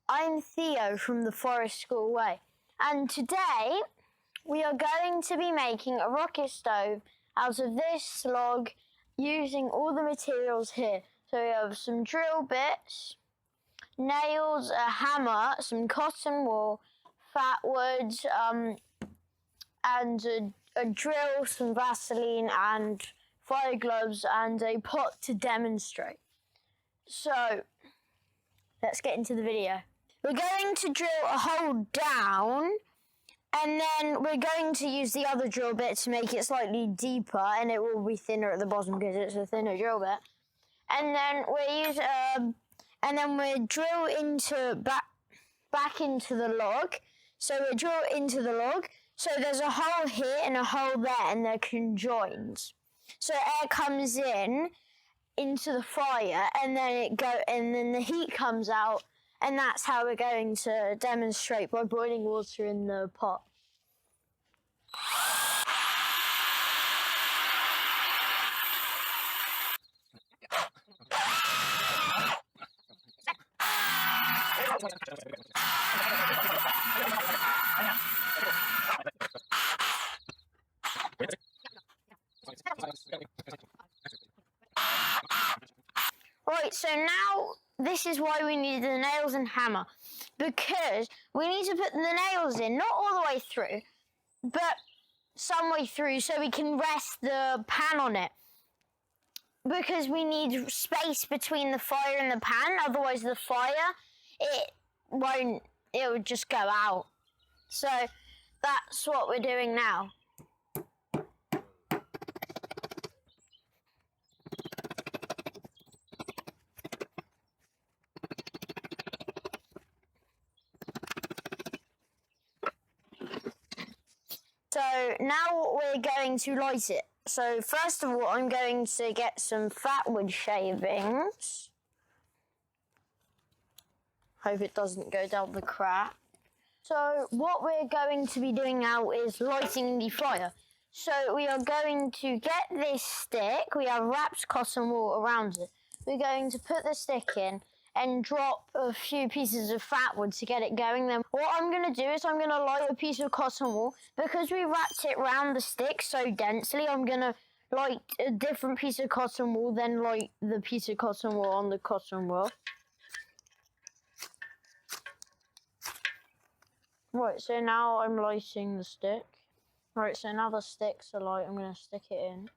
I'm Theo from the Forest School Way, and today we are going to be making a rocket stove out of this log using all the materials here. So we have some drill bits, nails, a hammer, some cotton wool, fat wood, and a drill, some Vaseline and fire gloves, and a pot to demonstrate. So let's get into the video. We're going to drill a hole down, and then we're going to use the other drill bit to make it slightly deeper, and it will be thinner at the bottom because it's a thinner drill bit. And then we drill into back into the log. So we drill into the log. So there's a hole here and a hole there, and they're conjoined. So air comes into the fire, and then the heat comes out, and that's how we're going to demonstrate by boiling water in the pot. Right, so now this is why we need the nails and hammer, because we need to put the nails in, not all the way through, but some way through so we can rest the pan on it. Because we need space between the fire and the pan, otherwise the fire, it would just go out. So that's what we're doing now. So now we're going to light it. So first of all, I'm going to get some fat wood shavings. Hope it doesn't go down the crack. So what we're going to be doing now is lighting the fire. So we are going to get this stick. We have wrapped cotton wool around it. We're going to put the stick in and drop a few pieces of fat wood to get it going. Then what I'm going to do is I'm going to light a piece of cotton wool. Because we wrapped it around the stick so densely, I'm going to light a different piece of cotton wool, then light the piece of cotton wool on the cotton wool. Right, so now I'm lighting the stick. Right, so now the sticks are light, I'm going to stick it in.